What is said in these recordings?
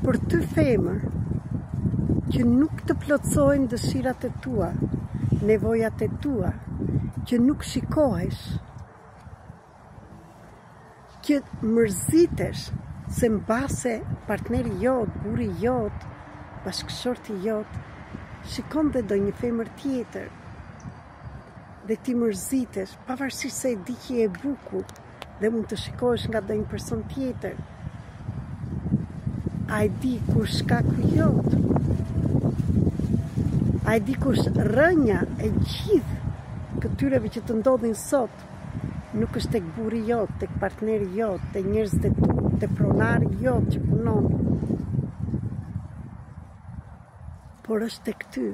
për ty femër që nuk të plotësojnë dëshirat e tua, nevojat e tua, që nuk shikohesh, që mërzitesh se mbase partneri jot, buri jot, bashkëshorti jot, shikon dhe do një femër tjetër dhe ti mërzitesh, pavarësisht se e di që je bukur dhe mund të shikohesh nga do një person tjetër. A e di kur shkaku jot? A e di kur rënja e gjithë këtyreve që të ndodhin sot nuk është tek buri jot, tek partneri jot, tek njerëzit e tu, tek pronari jot që punon, por është tek ty,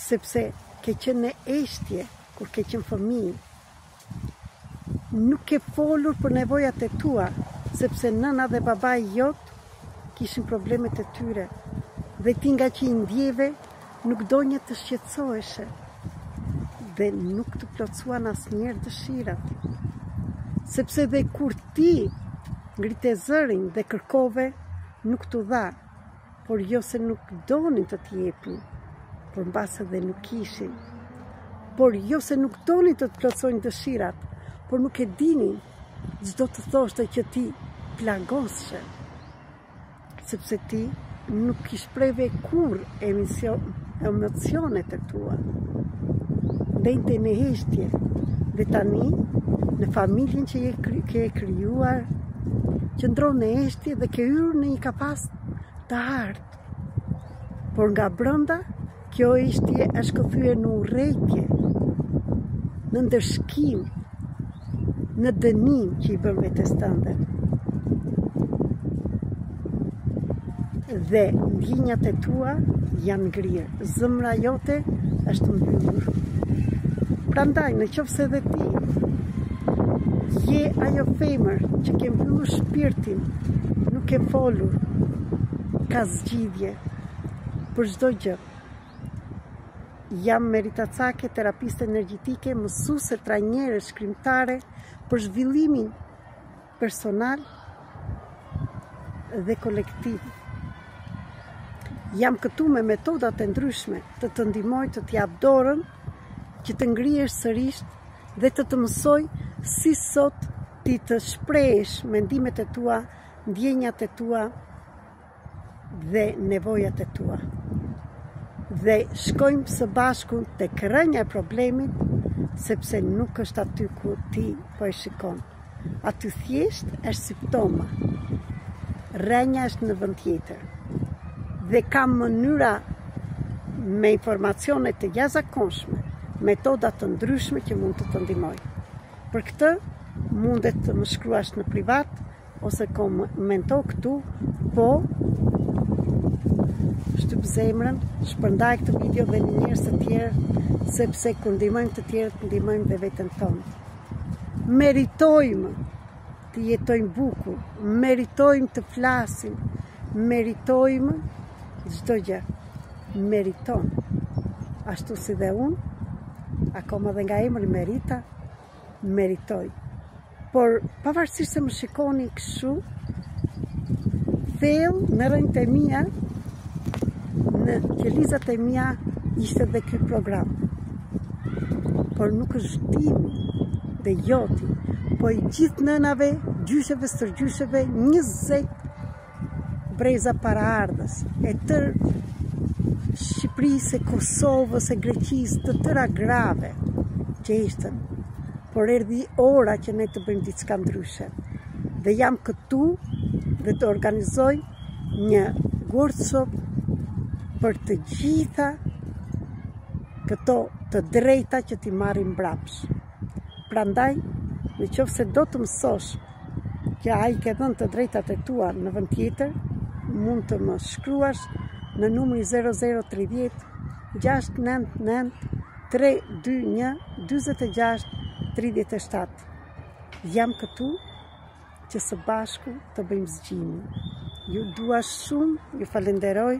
sepse ke qenë në eshtje kur ke qenë fëmijë. Nuk ke folur për nevojat e tua, sepse nëna dhe babai jot kishin problemet e tyre dhe ti nga që i ndjeve nuk donje të shqetësoheshe dhe nuk të plotësuan asnjëherë dëshirat. Sepse dhe kur ti ngrite zërin dhe kërkove, nuk t'u dha, por jo se nuk donin të t'jepin, por mbase dhe nuk ishin. Por jo se nuk donin të plotësojnë dëshirat, por nuk e dinin, çdo të thoshte që ti plagoshe, sepse ti nuk i shprehve kur emocionet e tua. Ndente në heshtje dhe tani në familjen që ke krijuar, qëndron në heshtje dhe ke hyrë në një kapas të artë. Por nga brenda, kjo heshtje është këthyer në urrejtje, në ndërshkim, në dënim që i bën vetes tënde. Dhe ndjenjat e tua janë ngrirë, zemra jote është mbyllur. Prandaj, në qoftë se dhe ti je ajo femër që ke mbyllur shpirtin, nuk ke folur, ka zgjidhje për çdo gjë. Jam Meritacake, terapiste energjetike, mësuese trajnere, shkrimtare për zhvillimin personal dhe kolektiv. Jam këtu me metodat e ndryshme të të ndihmoj të t'jap dorën, që të ngrihesh sërish dhe të mësoj si sot ti të shprehesh mendimet e tua, ndjenjat e tua dhe nevojat e tua. Dhe shkojmë së bashku tek rënja e problemit, sepse nuk është aty ku ti po e shikon. Aty thjesht është simptoma. Rënja është në vend tjetër. Dhe kam mënyra me informacione të jashtëzakonshme, metoda të ndryshme që mund të të ndihmoj. Për këtë mundet të më shkruash në privat ose komento këtu, po shtyp zemrën, shpërndaj këtë video dhe një njerëz të tjerë, sepse kur ndihmojmë të tjerët, ndihmojmë dhe veten tonë. Meritojmë të jetojmë bukur, meritojmë të flasim, meritojmë çdo gjë. Meriton. Ashtu si dhe unë, akoma dhe nga emri Merita, meritoj. Por pavarësisht se më shikoni kështu, thellë në rënjët e mia, në qelizat e mia, ishte dhe ky program. Por nuk është timi dhe joti, po i gjithë nënave, gjysheve, stërgjysheve, 20 breza paraardhës, e tërë Shqipërisë, e Kosovës, e Greqisë, të tëra grave që ishtën. Por erdhi ora që ne të bëjmë diçka ndryshe. Dhe jam këtu dhe të organizoj një workshop për të gjitha këto të drejta që ti marrim mbrapsht. Prandaj, në qoftë se do të mësosh që ai ke dhënë të drejtat e tua në vend tjetër, mund të më shkruash në numrin 0030 699 321 46 37. Jam këtu që së bashku të bëjmë zgjimin. Ju dua shumë, ju falenderoj.